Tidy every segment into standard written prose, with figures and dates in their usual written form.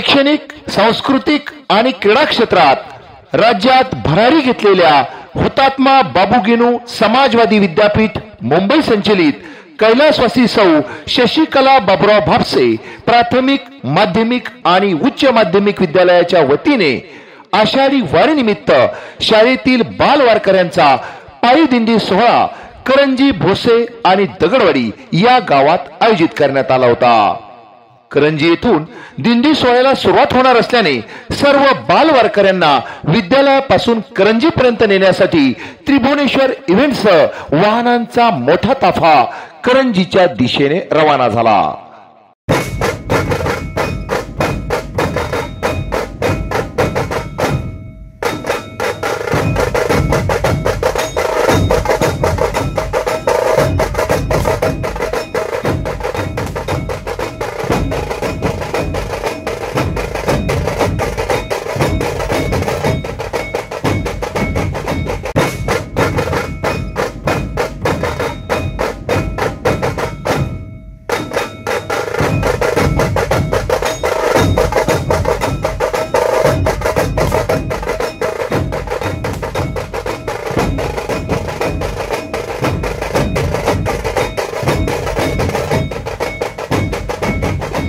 शैक्षणिक, सांस्कृतिक आणि क्रीडा क्षेत्रात राज्यात भरारी घेतलेल्या हुतात्मा बाबू गेनू समाजवादी विद्यापीठ मुंबई संचलित कैलासवासी सौ शशिकला बाबुराव भापसे प्राथमिक, माध्यमिक आणि उच्च माध्यमिक विद्यालयाच्या वतीने आषाढी वारीनिमित्त शाळेतील बालवारकऱ्यांचा पायी दिंडी सोहळा करंजी, भोसे आणि दगडवाडी या गावात आयोजित करण्यात आला होता। करंजी येथून दिंडी सोहळ्याला सुरुवात होणार असल्याने सर्व बालवारकऱ्यांना विद्यालयापासून करंजीपर्यंत नेण्यासाठी त्रिभुवनेश्वर इव्हेंट्ससह वाहनांचा मोठा ताफा करंजीच्या दिशेने रवाना झाला।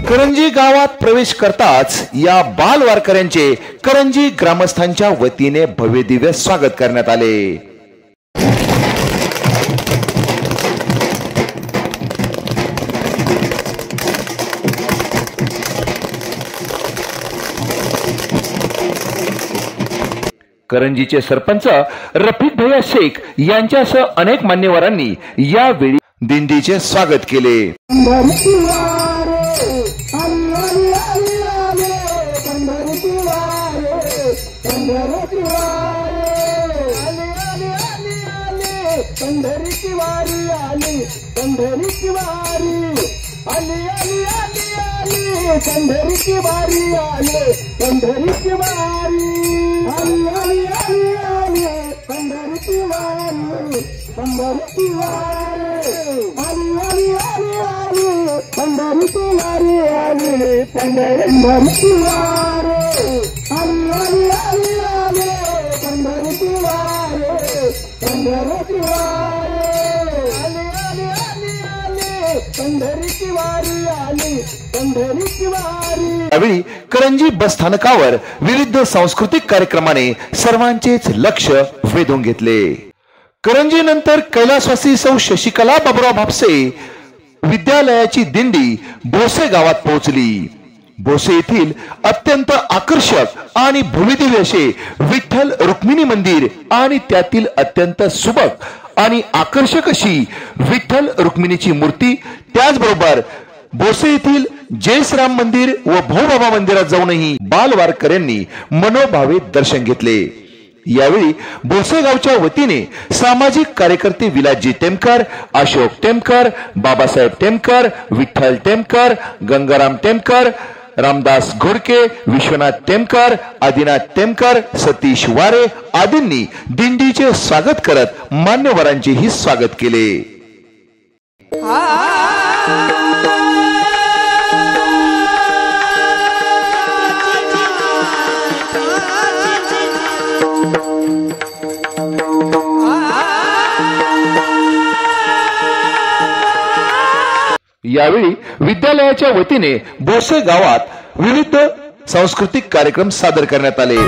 करंजी गावात प्रवेश करताच या बाल वारकऱ्यांचे करंजी ग्रामस्थांच्या वतीने भव्य दिव्य स्वागत करण्यात आले। करंजीचे सरपंच रफिक भैया शेख यांच्यासह अनेक मान्यवरांनी यावेळी दिंडीचे स्वागत केले। पंढरीची वारी आली, पंढरीची वारी आली, आली आली आली, पंढरीची वारी आली, पंढरीची वारी आली, आली आली आली, पंढरीची वारी, पंढरीची वारी आली, आली आली आली, पंढरीची वारी आली, पंढरीची वारी आली, आली आली आली, पंढरीची वारी, पंढरीची वारी आली, आली आली आली, पंढरीची वारी आली, पंढरीची वारी। यावेळी करंजी बस स्थानकावर विविध सांस्कृतिक कार्यक्रमाने सर्वांचेच लक्ष वेधून घेतले। करंजी नंतर कैलासवासी सौ शशिकला बाबुराव भापसे विद्यालयाची दिंडी भोसे गावात पोहोचली। भोसे येथील अत्यंत आकर्षक आणि भव्यदिव्य असे विठ्ठल रुक्मिणी मंदिर आणि त्यातील अत्यंत सुबक आणि आकर्षक अशी विठ्ठल रुक्मिणीची मूर्ती, त्याचबरोबर भोसे येथील जयश्राम मंदिर व भोबाबा मंदिरात जाऊनही बालवारकऱ्यांनी मनोभावे दर्शन घेतले। यावेळी भोसे गावच्या वतीने सामाजिक कार्यकर्ते विलासजी टेमकर, अशोक टेमकर, बाबासाहेब टेमकर, विठ्ठल टेमकर, गंगाराम टेमकर, रामदास घोडके, विश्वनाथ टेमकर, आदिनाथ टेमकर, सतीश वारे आदींनी दिंडीचे स्वागत करत मान्यवरांचेही स्वागत केले। यावेळी विद्यालयाच्या वतीने भोसे गावात विविध सांस्कृतिक कार्यक्रम सादर करण्यात आले।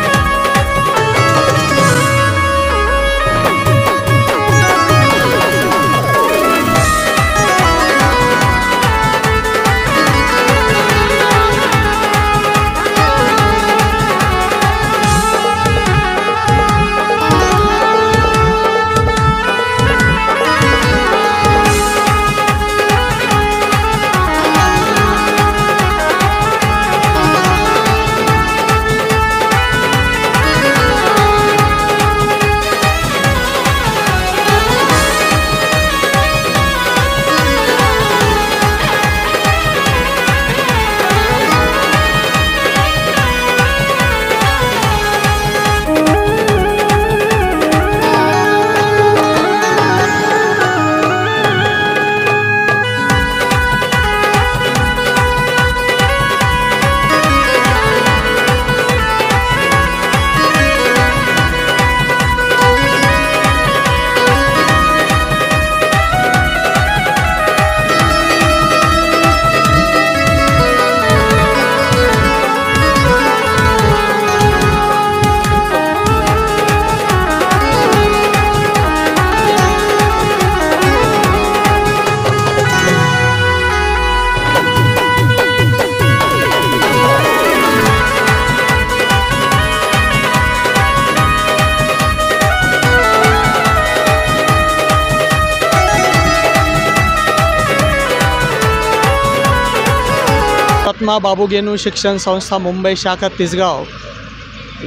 हुतात्मा बाबू गेनू शिक्षण संस्था मुंबई शाखा तिसगाव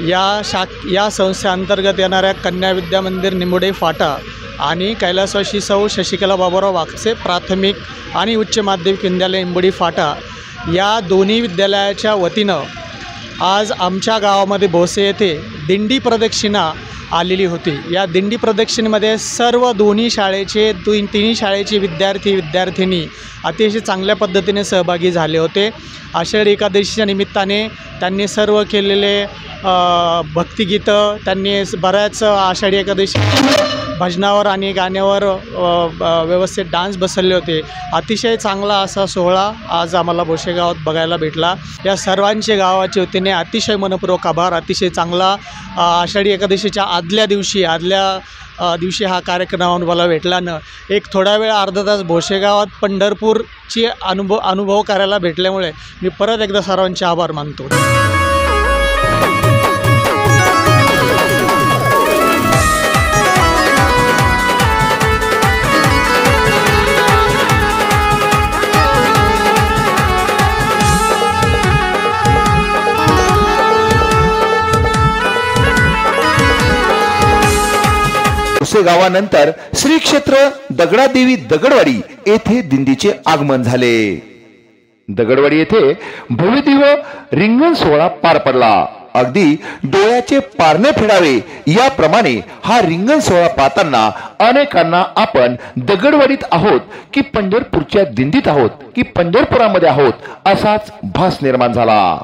या संस्थेअंतर्गत येणाऱ्या कन्या विद्या मंदिर निंबोडे फाटा आणि कैलासवासी सौ शशिकला बाबूराव वागसे प्राथमिक आणि उच्च माध्यमिक विद्यालय निंबोडी फाटा या दोन्ही विद्यालयाच्या वतीनं आज आमच्या गावामध्ये भोसे येथे दिंडी प्रदक्षिणा आलेली होती। या दिंडी प्रदक्षिणेमध्ये सर्व तिन्ही शाळेचे विद्यार्थिनी अतिशय चांगल्या पद्धतीने सहभागी झाले होते। आषाढी एकादशीच्या निमित्ताने त्यांनी सर्व केलेले भक्तिगीतं, त्यांनी बऱ्याच आषाढी एकादशी भजनावर आणि गाण्यावर व्यवस्थित डान्स बसवले होते। अतिशय चांगला असा सोहळा आज आम्हाला भोसे गावात बघायला भेटला। या सर्वांचे गावाच्या वतीने अतिशय मनपूर्वक आभार। अतिशय चांगला आषाढी एकादशीच्या आदल्या दिवशी हा कार्यक्रम मला भेटल्यानं एक थोडा वेळ अर्धा तास भोसे गावात पंढरपूरची अनुभव करायला भेटल्यामुळे मी परत एकदा सर्वांचे आभार मानतो। भोसे गावानंतर श्री क्षेत्र दगडादेवी दगडवाडी येथे दिंडीचे आगमन झाले। दगडवाडी येथे भव्यदिव्य रिंगण सोहळा पार पडला। अगदी डोळ्याचे पारणे फेडावे याप्रमाणे हा रिंगण सोहळा पाहताना अनेकांना आपण दगडवाडीत आहोत की पंढरपूरच्या दिंडीत आहोत की पंढरपुरामध्ये आहोत असाच भास निर्माण झाला।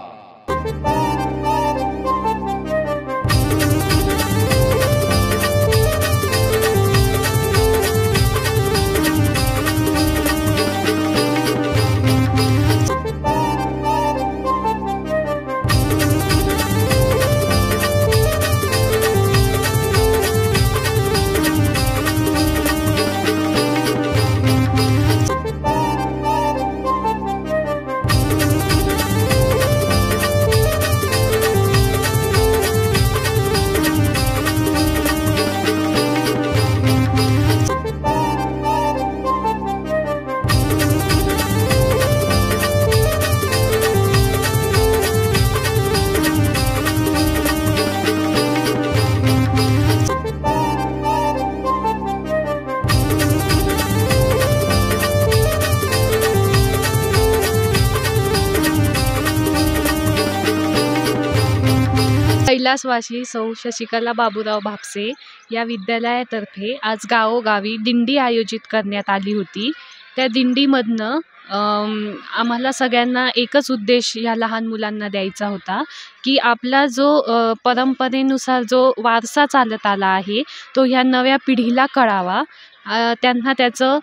कैलासवासी सौ शशिकला बाबूराव भापसे या विद्यालयातर्फे आज गावोगावी दिंडी आयोजित करण्यात आली होती। त्या दिंडीमधनं आम्हाला सगळ्यांना एकच उद्देश या लहान मुलांना द्यायचा होता की आपला जो परंपरेनुसार जो वारसा चालत आला आहे तो ह्या नव्या पिढीला कळावा, त्यांना त्याचं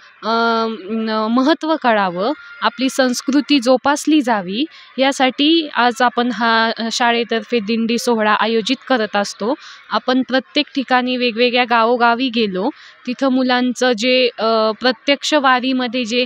महत्त्व कळावं, आपली संस्कृती जोपासली जावी यासाठी आज आपण हा शाळेतर्फे दिंडी सोहळा आयोजित करत असतो। आपण प्रत्येक ठिकाणी वेगवेगळ्या गावोगावी गेलो, तिथं मुलांचं जे प्रत्यक्ष वारीमध्ये जे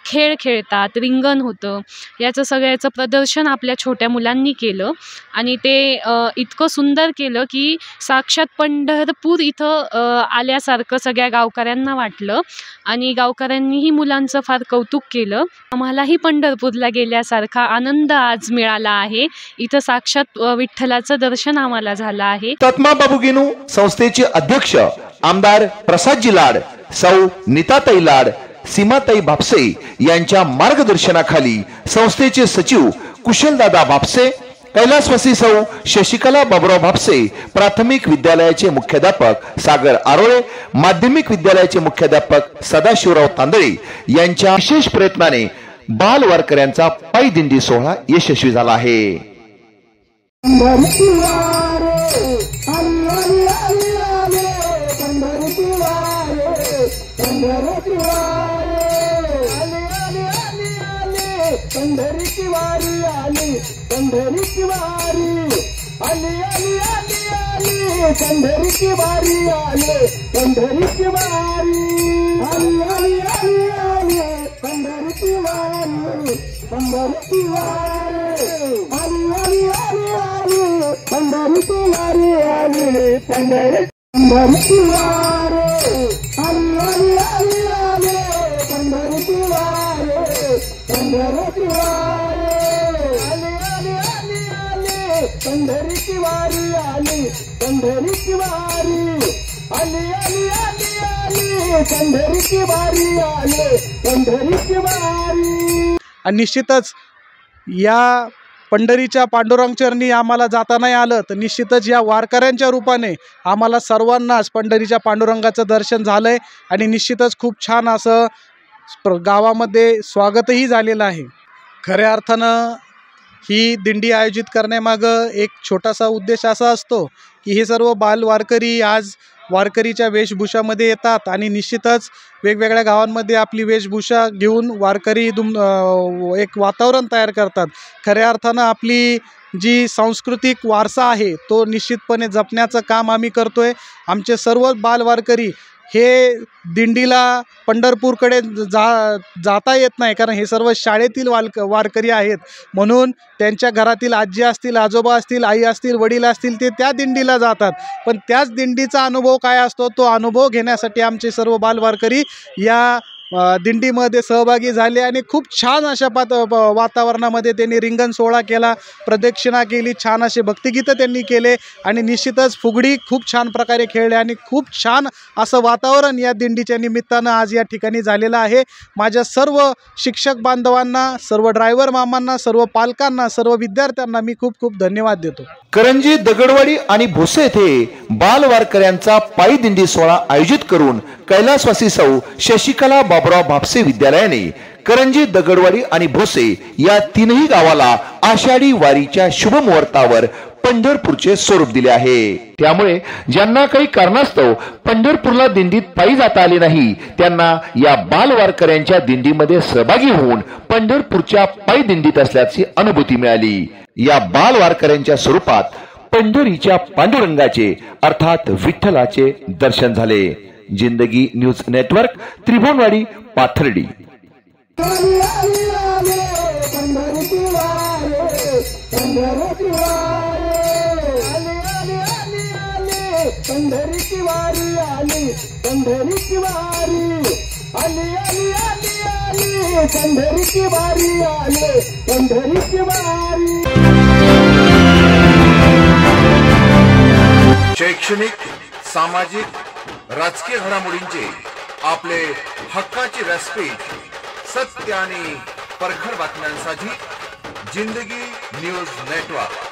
खेळ खेळतात, रिंगण होतं, याचं सगळ्याचं प्रदर्शन आपल्या छोट्या मुलांनी केलं आणि ते इतकं सुंदर केलं की साक्षात पंढरपूर इथं आल्यासारखं सगळ्या गावकऱ्यांना वाटलं आणि गावकऱ्यांनीही मुलांचं फार कौतुक केलं। आम्हालाही पंढरपूरला गेल्यासारखा आनंद आज मिळाला आहे। इथं साक्षात विठ्ठलाचं दर्शन आम्हाला झालं आहे। हुतात्मा बाबू गेनू संस्थेचे अध्यक्ष आमदार प्रसादजी लाड, सौ नीताताई लाड, सीमाताई भापसे यांच्या मार्गदर्शनाखाली संस्थेचे सचिव कुशलदादा भापसे, कैलासवासी सौ शशिकला बाबूराव भापसे, प्राथमिक विद्यालयाचे मुख्याध्यापक सागर आरोळे, माध्यमिक विद्यालयाचे मुख्याध्यापक सदाशिवराव तांदळे यांच्या विशेष प्रयत्नाने बाल वारकऱ्यांचा पायी दिंडी सोहळा यशस्वी झाला आहे। पंढरीची वारी आली, पंढरीची वारी आली आली आली आली, पंढरीची वारी आली, पंढरीची वारी आली आली आली आली, पंढरीची वारी, पंढरीची वारी आली आली आली आली, पंढरीची वारी आली, पंढरीची वारी आली आली आली आली, पंढरीची वारी, पंढरीची वारी पंढरीची वारी आली आली आली आली पंढरीची वारी आली पंढरीची वारी। आणि निश्चितच या पंढरीच्या पांडुरंग चरणी आम्हाला जाता नाही आलं तर निश्चितच या वारकऱ्यांच्या रूपाने आम्हाला सर्वांनाच पंढरीच्या पांडुरंगाचं दर्शन झालं आहे आणि निश्चितच खूप छान असं गावामध्ये स्वागतही झालेलं आहे। खऱ्या अर्थानं ही दिंडी आयोजित करण्यामागं एक छोटासा उद्देश असा असतो की हे सर्व बाल वारकरी आज वारकरीच्या वेशभूषामध्ये येतात आणि निश्चितच वेगवेगळ्या गावांमध्ये आपली वेशभूषा घेऊन वारकरी एक वातावरण तयार करतात। खऱ्या अर्थानं आपली जी सांस्कृतिक वारसा आहे तो निश्चितपणे जपण्याचं काम आम्ही करतो आहे। आमचे सर्व बाल वारकरी हे दिंडीला पंढरपूरकडे जाता येत नाही कारण हे सर्व शाळेतील वारकरी आहेत, म्हणून त्यांच्या घरातील आजी असतील, आजोबा असतील, आई असतील, वडील असतील ते त्या दिंडीला जातात। पण त्याच दिंडीचा अनुभव काय असतो तो अनुभव घेण्यासाठी आमचे सर्व बाल वारकरी या दिंडीमध्ये सहभागी झाले आणि खूप छान अशा वातावरणामध्ये त्यांनी रिंगण सोहळा केला, प्रदक्षिणा केली, छान असे भक्तिगीतं त्यांनी केले आणि निश्चितच फुगडी खूप छान प्रकारे खेळले आणि खूप छान असं वातावरण या दिंडीच्या निमित्तानं आज या ठिकाणी झालेलं आहे। माझ्या सर्व शिक्षक बांधवांना, सर्व ड्रायव्हर मामांना, सर्व पालकांना, सर्व विद्यार्थ्यांना मी खूप खूप धन्यवाद देतो। करंजी, दगडवाडी आणि भोसे येथे बाल वारकऱ्यांचा पायी दिंडी सोहळा आयोजित करून कैलासवासी सौ शशिकला बाबुराव भापसे विद्यालयाने करंजी, दगडवाडी आणि भोसे या तीनही गावाला आषाढी वारीच्या शुभ मुहूर्तावर पंढरपूरचे स्वरूप दिले आहे। त्यामुळे ज्यांना काही कारणास्तव पंढरपूरला दिंडीत पायी जाता आले नाही त्यांना या बाल वारकऱ्यांच्या दिंडीमध्ये सहभागी होऊन पंढरपूरच्या पायी दिंडीत असल्याची अनुभूती मिळाली। या बाल वारकऱ्यांच्या स्वरूपात पंढरीच्या पांडुरंगाचे अर्थात विठ्ठलाचे दर्शन झाले। जिंदगी न्यूज नेटवर्क, त्रिभुवनवाडी, पाथर्डी। पंढरीची वारी आली पंढरीची वारी आली आली आली आली पंढरीची वारी आली पंढरीची वारी। शैक्षणिक, सामाजिक, राजकीय घडामोडींचे आपले हक्काचे व्यासपीठ, सत्य आणि परखड बातम्यांसाठी जिंदगी न्यूज नेटवर्क।